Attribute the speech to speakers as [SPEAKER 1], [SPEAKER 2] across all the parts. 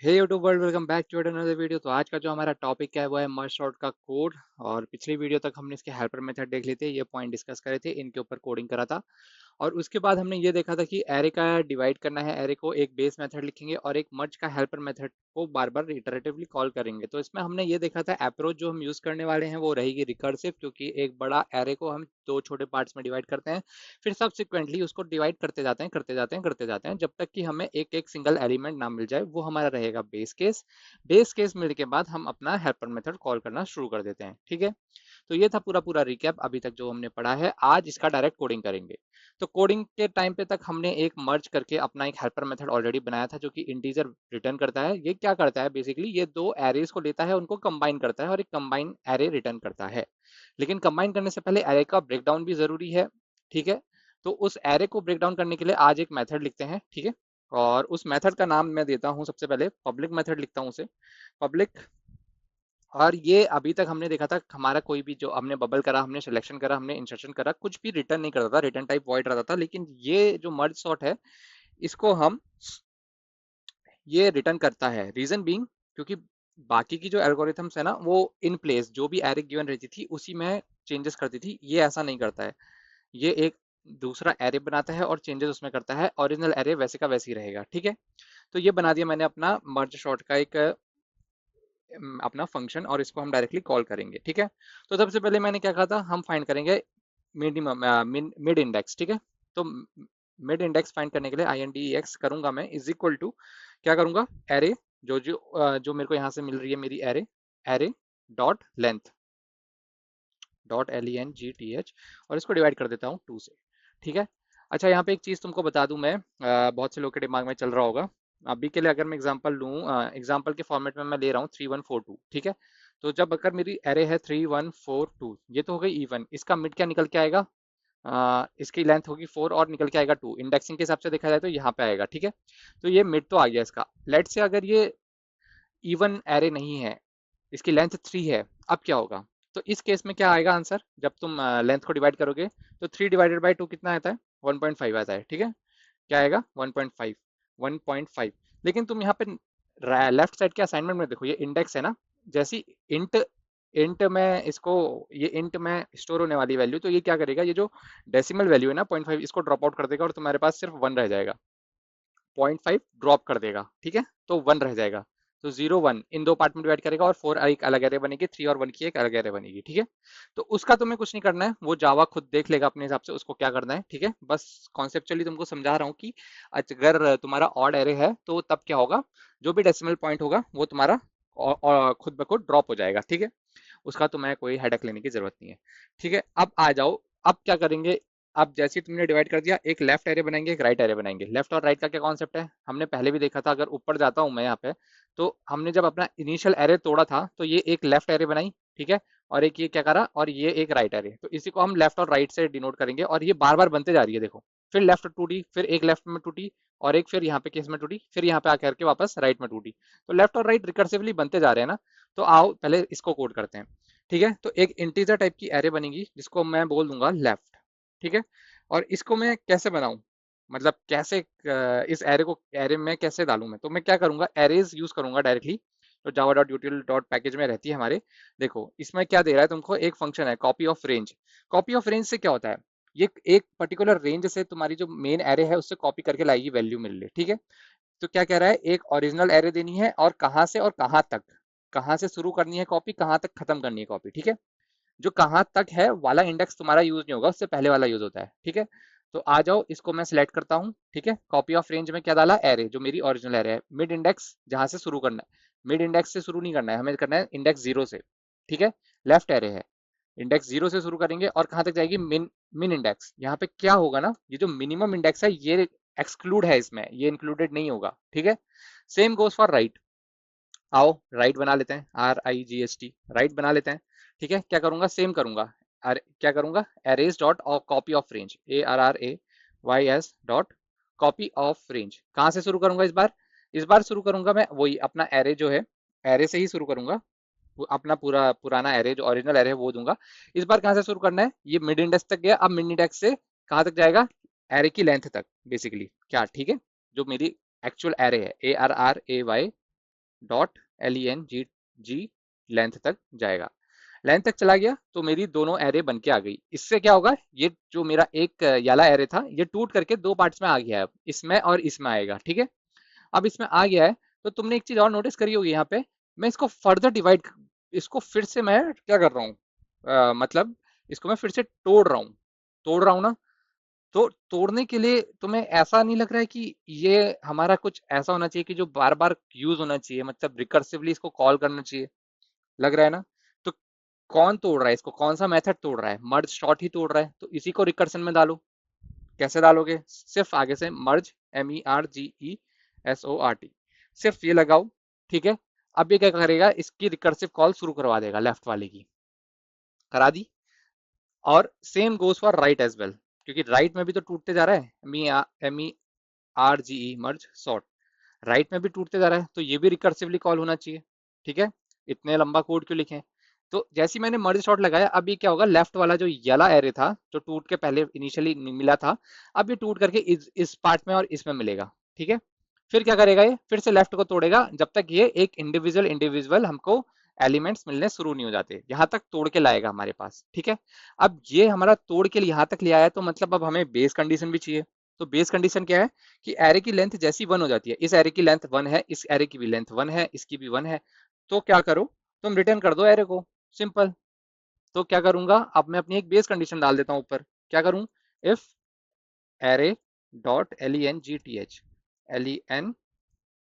[SPEAKER 1] Hey YouTube world, welcome back to another video. तो आज का जो हमारा टॉपिक है वो है मर्ज सॉर्ट का कोड। और पिछली वीडियो तक हमने इसके हेल्पर मेथड देख लिए थे, ये पॉइंट डिस्कस करे थे, इनके ऊपर कोडिंग करा था। और उसके बाद हमने ये देखा था कि एरे का डिवाइड करना है, एरे को एक बेस मेथड लिखेंगे और एक मर्ज का हेल्पर मेथड को बार बार रिटरेटिवली कॉल करेंगे। तो इसमें हमने ये देखा था अप्रोच जो हम यूज करने वाले हैं वो रहेगी रिकर्सिव, क्योंकि एक बड़ा एरे को हम दो छोटे पार्ट्स में डिवाइड करते हैं, फिर सब्सिक्वेंटली उसको डिवाइड करते जाते हैं करते जाते हैं करते जाते हैं जब तक कि हमें एक एक सिंगल एलिमेंट ना मिल जाए। वो हमारा रहेगा बेस केस। बेस केस मिलने के बाद हम अपना हेल्पर मेथड कॉल करना शुरू कर देते हैं। ठीक है, तो ये था पूरा पूरा रिकैप अभी तक जो हमने पढ़ा है। आज इसका डायरेक्ट कोडिंग करेंगे। तो कोडिंग के टाइम पे तक हमने एक मर्ज करके अपना एक हेल्पर मेथड ऑलरेडी बनाया था जो कि इंटीजर रिटर्न करता है। ये क्या करता है, बेसिकली ये दो एरेज को लेता है, उनको कंबाइन करता है और एक कंबाइन एरे रिटर्न करता है। लेकिन कंबाइन करने से पहले एरे का ब्रेकडाउन भी जरूरी है। ठीक है, तो उस एरे को ब्रेक डाउन करने के लिए आज एक मेथड लिखते हैं। ठीक है, और उस मेथड का नाम मैं देता हूं, सबसे पहले पब्लिक मेथड लिखता हूं उसे, पब्लिक। और ये अभी तक हमने देखा था हमारा कोई भी जो हमने बबल करा, हमने सिलेक्शन करा, हमने इंसर्शन करा, कुछ भी रिटर्न नहीं करता था, रिटर्न टाइप वॉइड रहता था। लेकिन ये जो मर्ज सॉर्ट है इसको हम ये रिटर्न करता है। रीजन बीइंग, क्योंकि बाकी की जो एल्गोरिथम्स है ना वो इन प्लेस जो भी एरे गिवन रहती थी उसी में चेंजेस करती थी, ये ऐसा नहीं करता है। ये एक दूसरा एरे बनाता है और चेंजेस उसमें करता है, ओरिजिनल एरे वैसे का वैसे ही रहेगा। ठीक है, तो ये बना दिया मैंने अपना मर्ज शॉर्ट का एक अपना फंक्शन, और इसको हम डायरेक्टली कॉल करेंगे। ठीक है, तो सबसे पहले मैंने क्या कहा था, हम फाइंड करेंगे मिनिमम मिड इंडेक्स। ठीक है, तो मिड इंडेक्स फाइंड करने के लिए आई एन डी एक्स करूंगा मैं, इज इक्वल टू क्या करूंगा, एरे जो मेरे को यहाँ से मिल रही है मेरी array, array dot length dot LENGTH, और इसको डिवाइड कर देता हूँ 2 से। ठीक है, अच्छा यहाँ पे एक चीज़ तुमको बता दूं मैं, बहुत से लोग के दिमाग में चल रहा होगा। अभी के लिए अगर मैं एग्जांपल लूँ, एग्जांपल के फॉर्मेट में मैं ले रहा हूँ 3142। ठीक है, तो जब अगर मेरी एरे है 3142, ये तो हो गई इवन, इसका मिड क्या निकल के आएगा, इसकी लेंथ होगी 4 और निकल के आएगा 2। इंडेक्सिंग के हिसाब से देखा जाए तो यहाँ पे आएगा। ठीक है, तो ये मिड तो आ गया इसका। लेट से अगर ये इवन एरे नहीं है, इसकी लेंथ 3 है, अब क्या होगा। तो इस केस में क्या आएगा आंसर, जब तुम लेंथ को डिवाइड करोगे तो 3 डिवाइडेड बाई 2 कितना आता है, 1.5 आता है। ठीक है, क्या आएगा 1.5, 1.5। लेकिन तुम यहाँ पे लेफ्ट साइड के असाइनमेंट में देखो, ये इंडेक्स है ना, जैसी इंट इंट में इसको, ये इंट में स्टोर होने वाली वैल्यू, तो ये क्या करेगा, ये जो डेसिमल वैल्यू है ना 0.5, इसको ड्रॉप आउट कर देगा और तुम्हारे पास सिर्फ 1 रह जाएगा। 0.5 ड्रॉप कर देगा। ठीक है, तो 1 रह जाएगा। तो 0 1 इन दो पार्ट में डिवाइड करेगा और 4 एक अलग एरे बनेगी, 3 और 1 की एक अलग एरे बनेगी। ठीक है, तो उसका तुम्हें कुछ नहीं करना है, वो जावा खुद देख लेगा अपने हिसाब से उसको क्या करना है। ठीक है, बस कॉन्सेप्चुअली तुमको समझा रहा हूँ कि अगर तुम्हारा ऑड एरे है तो तब क्या होगा, जो भी डेसिमल पॉइंट होगा वो तुम्हारा खुद ब खुद ड्रॉप हो जाएगा। ठीक है, उसका तुम्हें कोई हेडक लेने की जरूरत नहीं है। ठीक है, अब आ जाओ, अब क्या करेंगे। अब जैसे ही तुमने डिवाइड कर दिया, एक लेफ्ट एरे बनाएंगे, एक राइट एरे बनाएंगे। लेफ्ट और राइट का क्या कॉन्सेप्ट है, हमने पहले भी देखा था। अगर ऊपर जाता हूं मैं यहाँ पे, तो हमने जब अपना इनिशियल एरे तोड़ा था तो ये एक लेफ्ट एरे बनाई। ठीक है, और एक ये क्या करा, और ये एक राइट एरे, तो इसी को हम लेफ्ट और राइट से डिनोट करेंगे। और ये बार बार बनते जा रही है, देखो, फिर लेफ्ट टूटी, फिर एक लेफ्ट में टूटी, और एक फिर यहाँ पे केस में टूटी, फिर यहाँ पे आकर के वापस राइट में टूटी। तो लेफ्ट और राइट रिकर्सिवली बनते जा रहे हैं ना। तो आओ पहले इसको कोड करते हैं। ठीक है, तो एक इंटीजर टाइप की एरे बनेगी जिसको मैं बोल दूंगा लेफ्ट। ठीक है, और इसको मैं कैसे बनाऊं, मतलब कैसे इस एरे को एरे में कैसे डालूं मैं, तो मैं क्या करूंगा, एरेज यूज करूंगा डायरेक्टली। तो जावा डॉट यूटिल डॉट पैकेज में रहती है हमारे। देखो इसमें क्या दे रहा है तुमको, एक फंक्शन है copy of range. Copy of range से क्या होता है, ये एक पर्टिकुलर रेंज से तुम्हारी जो मेन एरे है उससे कॉपी करके लाएगी वैल्यू मिल रही। ठीक है, तो क्या कह रहा है, एक ओरिजिनल एरे देनी है और कहाँ से और कहाँ तक, कहाँ से शुरू करनी है कॉपी, कहाँ तक खत्म करनी है कॉपी। ठीक है, जो कहाँ तक है वाला इंडेक्स तुम्हारा यूज नहीं होगा, उससे पहले वाला यूज होता है। ठीक है, तो आ जाओ इसको मैं सिलेक्ट करता हूँ। ठीक है, कॉपी ऑफ रेंज में क्या डाला, एरे जो मेरी ओरिजिनल एरे है, मिड इंडेक्स जहां से शुरू करना है, मिड इंडेक्स से शुरू नहीं करना है, हमें करना है इंडेक्स 0 से। ठीक है, लेफ्ट एरे है, इंडेक्स 0 से शुरू करेंगे और कहाँ तक जाएगी, मिन मिन इंडेक्स। यहाँ पे क्या होगा ना, ये जो मिनिमम इंडेक्स है ये एक्सक्लूड है, इसमें ये इंक्लूडेड नहीं होगा। ठीक है, सेम गोज फॉर राइट। आओ राइट बना लेते हैं, RIGHT, राइट बना लेते हैं। ठीक है, क्या करूंगा, सेम करूंगा, क्या करूंगा, arrays dot copy of range, ARRAYS dot copy of range. कहाँ से शुरू करूंगा इस बार शुरू करूंगा मैं वही अपना एरे जो है, एरे से ही शुरू करूंगा। वो अपना पूरा पुराना एरे जो ओरिजिनल एरे है वो दूंगा। इस बार कहाँ से शुरू करना है, ये मिड इंडेक्स तक गया, अब मिड इंडेक्स से कहाँ तक जाएगा, एरे की लेंथ तक बेसिकली। क्या ठीक है, जो मेरी एक्चुअल एरे है, ARRAY डॉट len लेंथ तक जाएगा। लेंथ तक चला गया तो मेरी दोनों एरे बन के आ गई। इससे क्या होगा, ये जो मेरा एक वाला एरे था ये टूट करके दो पार्ट्स में आ गया है, अब इसमें और इसमें आएगा। ठीक है, अब इसमें आ गया है तो तुमने एक चीज और नोटिस करी होगी यहाँ पे, मैं इसको फर्दर डिवाइड, इसको फिर से मैं क्या कर रहा हूँ, मतलब इसको मैं फिर से तोड़ रहा हूँ ना। तो तोड़ने के लिए तुम्हें ऐसा नहीं लग रहा है कि ये हमारा कुछ ऐसा होना चाहिए कि जो बार बार यूज होना चाहिए, मतलब रिकर्सिवली इसको कॉल करना चाहिए, लग रहा है ना। तो कौन तोड़ रहा है इसको, कौन सा मेथड तोड़ रहा है, मर्ज शॉर्ट ही तोड़ रहा है, तो इसी को रिकर्सन में डालो। कैसे डालोगे, सिर्फ आगे से मर्ज MERGESORT, सिर्फ ये लगाओ। ठीक है, अब ये क्या करेगा, इसकी रिकर्सिव कॉल शुरू करवा देगा, लेफ्ट वाले की करा दी। और same goes for right as well, क्योंकि राइट में भी तो टूटते जा रहा है, MERGE मर्ज सॉर्ट, राइट में भी टूटते जा रहा है, तो ये भी रिकर्सिवली कॉल होना चाहिए। ठीक है, इतने लंबा कोड क्यों लिखे। तो जैसे ही मैंने मर्ज शॉट लगाया, अब ये क्या होगा, लेफ्ट वाला जो येला एरे था जो टूट के पहले इनिशियली मिला था, अब ये टूट करके इस पार्ट में और इसमें मिलेगा। ठीक है, फिर क्या करेगा, ये फिर से लेफ्ट को तोड़ेगा जब तक ये एक इंडिविजुअल इंडिविजुअल हमको एलिमेंट्स मिलने शुरू नहीं हो जाते, यहां तक तोड़ के लाएगा हमारे पास। ठीक है, अब ये हमारा तोड़ के यहाँ तक ले आया, तो मतलब अब हमें बेस कंडीशन भी चाहिए। तो बेस कंडीशन क्या है कि एरे की लेंथ जैसी वन हो जाती है, इस एरे की लेंथ वन है, इस एरे की भी लेंथ वन है, इसकी भी वन है, तो क्या करो, तुम रिटर्न कर दो एरे को, सिंपल। तो क्या करूंगा, अब मैं अपनी एक बेस कंडीशन डाल देता हूं ऊपर। क्या करूं, if array dot len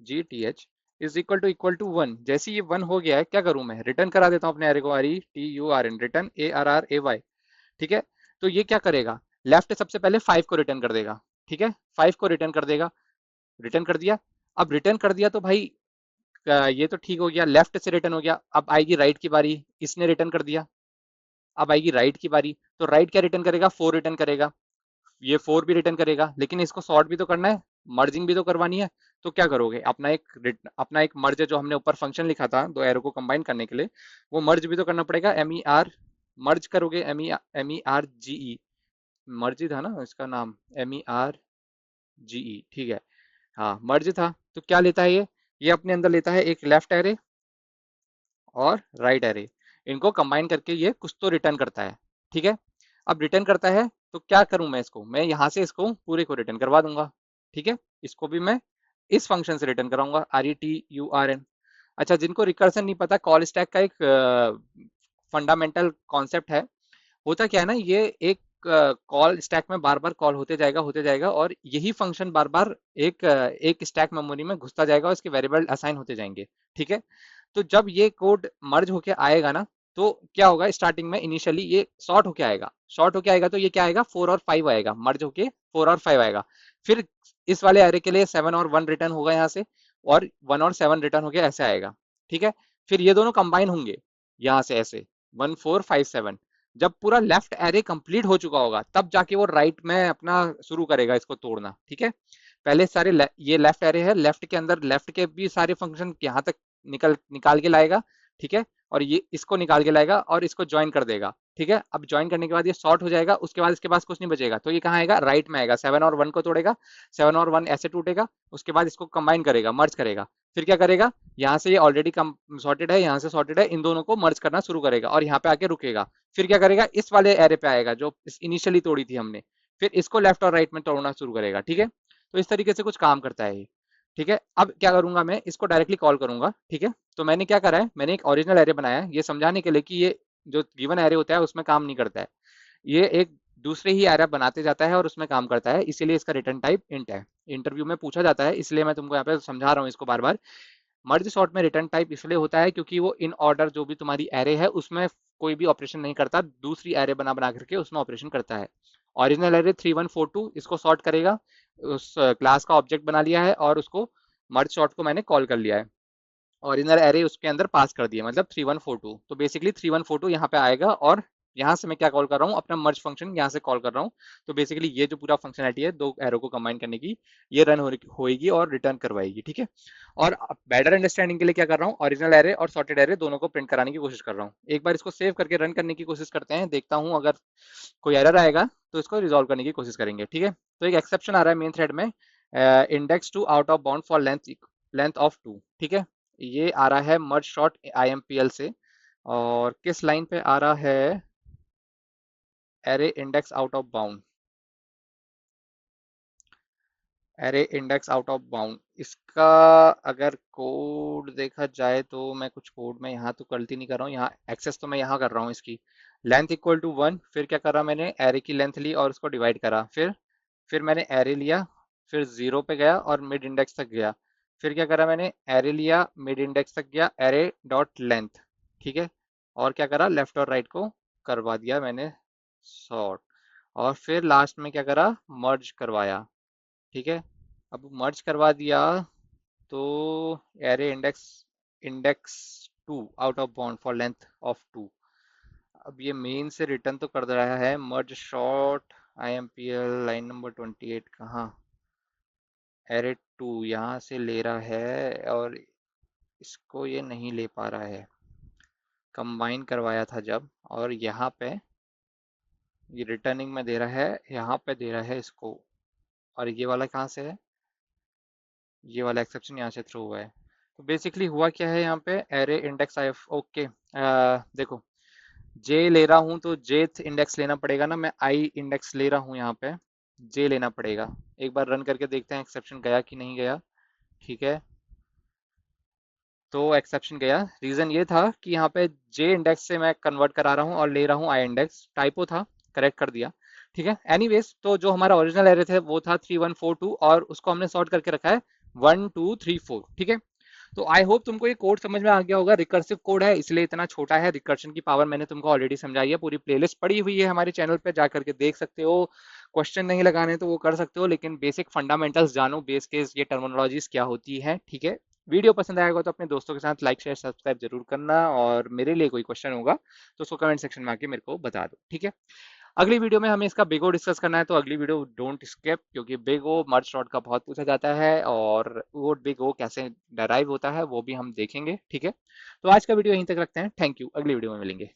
[SPEAKER 1] gth is equal to 1, जैसे ये 1 हो गया है क्या करूं, मैं रिटर्न करा देता हूं अपने एरे को, RETURN, रिटर्न ARRAY। ठीक है, तो ये क्या करेगा, लेफ्ट सबसे पहले 5 को रिटर्न कर देगा। ठीक है, 5 को रिटर्न कर देगा, रिटर्न कर दिया। अब रिटर्न कर दिया तो भाई ये तो ठीक हो गया, लेफ्ट से रिटर्न हो गया। अब आएगी राइट की बारी, इसने रिटर्न कर दिया, अब आएगी राइट की बारी, तो राइट क्या रिटर्न करेगा, 4 रिटर्न करेगा। ये 4 भी रिटर्न करेगा, लेकिन इसको सॉर्ट भी तो करना है, मर्जिंग भी तो करवानी है। तो क्या करोगे, अपना एक मर्ज जो हमने ऊपर फंक्शन लिखा था दो एरो को कंबाइन करने के लिए, वो मर्ज भी तो करना पड़ेगा। मर्ज करोगे, MERGE, मर्जी था ना इसका नाम, MERGE। ठीक है, हाँ मर्ज था। तो क्या लेता है ये अपने अंदर लेता है एक लेफ्ट एरे और राइट एरे, इनको कंबाइन करके ये कुछ तो रिटर्न करता है। ठीक है, अब रिटर्न करता है तो क्या करूं मैं, इसको मैं यहाँ से इसको पूरे को रिटर्न करवा दूंगा। ठीक है, इसको भी मैं इस फंक्शन से रिटर्न कराऊंगा, RETURN। अच्छा, जिनको रिकर्सन नहीं पता, कॉल स्टैक का एक फंडामेंटल कॉन्सेप्ट है। होता क्या है ना, ये एक कॉल स्टैक में बार बार कॉल होते जाएगा, और यही फंक्शन बार बार एक स्टैक मेमोरी में घुसता जाएगा और इसके वेरिएबल असाइन होते जाएंगे। ठीक है, तो जब ये कोड मर्ज होके आएगा ना, तो क्या होगा, स्टार्टिंग में इनिशियली ये शॉर्ट होके आएगा, तो ये क्या आएगा, 4 और 5 आएगा, मर्ज होके 4 और 5 आएगा। फिर इस वाले एरे के लिए 7 और 1 रिटर्न होगा यहाँ से, और 1 और 7 रिटर्न होके ऐसे आएगा। ठीक है, फिर ये दोनों कंबाइन होंगे यहाँ से ऐसे, 1 4 5 7। जब पूरा लेफ्ट एरे कंप्लीट हो चुका होगा, तब जाके वो राइट में अपना शुरू करेगा इसको तोड़ना। ठीक है, पहले सारे ये लेफ्ट एरे है, लेफ्ट के अंदर लेफ्ट के भी सारे फंक्शन यहाँ तक निकाल के लाएगा। ठीक है, और ये इसको निकाल के लाएगा और इसको ज्वाइन कर देगा। ठीक है, अब ज्वाइन करने के बाद ये शॉर्ट हो जाएगा, उसके बाद इसके पास कुछ नहीं बचेगा, तो ये कहाँ आएगा, राइट में आएगा, 7 और 1 को तोड़ेगा, 7 और 1 ऐसे टूटेगा, उसके बाद इसको कंबाइन करेगा, मर्ज करेगा। फिर क्या करेगा, यहाँ से ये ऑलरेडी सॉर्टेड है, यहाँ से सॉर्टेड है, इन दोनों को मर्ज करना शुरू करेगा और यहाँ पे आके रुकेगा। फिर क्या करेगा, इस वाले एरे पे आएगा जो इनिशियली तोड़ी थी हमने, फिर इसको लेफ्ट और राइट में तोड़ना शुरू करेगा। ठीक है, तो इस तरीके से कुछ काम करता है ये। ठीक है, अब क्या करूंगा, मैं इसको डायरेक्टली कॉल करूंगा। ठीक है, तो मैंने क्या करा है, मैंने एक ओरिजिनल एरे बनाया है ये समझाने के लिए कि ये जो गिवन एरे होता है उसमें काम नहीं करता है, ये एक दूसरे ही एरे बनाते जाता है और उसमें काम करता है, इसीलिए इसका रिटर्न टाइप इंट है। इंटरव्यू में पूछा जाता है, इसलिए मैं तुमको यहाँ पे समझा रहा हूँ इसको बार बार। मर्ज सॉर्ट में रिटर्न टाइप इसलिए होता है क्योंकि वो इन ऑर्डर जो भी तुम्हारी एरे है उसमें कोई भी ऑपरेशन नहीं करता, दूसरी एरे बना बना करके उसमें ऑपरेशन करता है। ओरिजिनल एरे 3142 इसको सॉर्ट करेगा, उस क्लास का ऑब्जेक्ट बना लिया है और उसको मर्ज सॉर्ट को मैंने कॉल कर लिया है, ओरिजिनल एरे उसके अंदर पास कर दिया, मतलब 3142। तो बेसिकली 3142 यहाँ पे आएगा, और यहाँ से मैं क्या कॉल कर रहा हूँ, अपना मर्ज फंक्शन यहाँ से कॉल कर रहा हूँ। तो बेसिकली ये जो पूरा फंक्शनलिटी है दो एरो को कंबाइन करने की, ये रन होएगी और रिटर्न करवाएगी। ठीक है, और बेटर अंडरस्टैंडिंग के लिए क्या कर रहा हूँ, ओरिजिनल एरे और सॉर्टेड एरे दोनों को प्रिंट कराने की कोशिश कर रहा हूँ। एक बार इसको सेव करके रन करने की कोशिश करते हैं, देखता हूँ अगर कोई एरर आएगा तो इसको रिजॉल्व करने की कोशिश करेंगे। ठीक है, तो एक एक्सेप्शन आ रहा है मेन थ्रेड में, index two out of bound for length of 2। ठीक है, ये आ रहा है मर्ज शॉट IMPL से, और किस लाइन पे आ रहा है, array index out of bound. Array index out of bound, इसका अगर कोड देखा जाए तो मैं कुछ कोड में यहाँ तो गलती नहीं कर रहा हूँ, यहाँ एक्सेस तो मैं यहाँ कर रहा हूँ इसकी। लेंथ इक्वल टू 1, फिर क्या करा मैंने, एरे की लेंथ ली और उसको डिवाइड करा, फिर मैंने एरे लिया, फिर जीरो पे गया और मिड इंडेक्स तक गया, फिर क्या करा मैंने, एरे लिया, मिड इंडेक्स तक गया, एरे डॉट लेंथ, ठीक है, और क्या करा, लेफ्ट और राइट को करवा दिया मैंने सॉर्ट, और फिर लास्ट में क्या करा, मर्ज करवाया, ठीक है। अब मर्ज करवा दिया तो array index index 2 out of bound for length of 2। अब ये मेन से रिटर्न तो कर दे रहा है मर्ज शॉर्ट IMPL लाइन नंबर 28 कहाँ, एरे 2 यहाँ से ले रहा है और इसको ये नहीं ले पा रहा है, कंबाइन करवाया था जब, और यहाँ पे ये रिटर्निंग में दे रहा है, यहाँ पे दे रहा है इसको, और ये वाला कहाँ से है, ये वाला एक्सेप्शन यहाँ से थ्रो हुआ है। तो बेसिकली हुआ क्या है यहाँ पे, एरे इंडेक्स आई ओके, देखो जे ले रहा हूँ तो जेथ इंडेक्स लेना पड़ेगा ना, मैं आई इंडेक्स ले रहा हूँ यहाँ पे, जे लेना पड़ेगा। एक बार रन करके देखते हैं एक्सेप्शन गया कि नहीं गया, ठीक है। तो एक्सेप्शन गया, रीजन ये था कि यहाँ पे जे इंडेक्स से मैं कन्वर्ट करा रहा हूँ और ले रहा हूँ आई इंडेक्स, टाइपो था, करेक्ट कर दिया, ठीक है। एनीवेज, तो जो हमारा ओरिजिनल एरे थे वो था 3142, और उसको हमने सॉर्ट करके रखा है 1234, ठीक है। तो आई होप तुमको ये कोड समझ में आ गया होगा, रिकर्सिव कोड है इसलिए इतना छोटा है, रिकर्शन की पावर मैंने तुमको ऑलरेडी समझाई है, पूरी प्लेलिस्ट पड़ी हुई है हमारे चैनल पे, जा करके देख सकते हो। क्वेश्चन नहीं लगाने तो वो कर सकते हो, लेकिन बेसिक फंडामेंटल्स जानो, बेस केस ये टर्मिनोलॉजीज क्या होती है, ठीक है। वीडियो पसंद आएगा तो अपने दोस्तों के साथ लाइक शेयर सब्सक्राइब जरूर करना, और मेरे लिए कोई क्वेश्चन होगा तो उसको कमेंट सेक्शन में आके मेरे को बता दो, ठीक है। अगली वीडियो में हमें इसका बिग ओ डिस्कस करना है, तो अगली वीडियो डोंट स्किप, क्योंकि बिग ओ मर्ज शॉट का बहुत पूछा जाता है, और वो बिग ओ कैसे डराइव होता है वो भी हम देखेंगे, ठीक है। तो आज का वीडियो यहीं तक रखते हैं, थैंक यू, अगली वीडियो में मिलेंगे।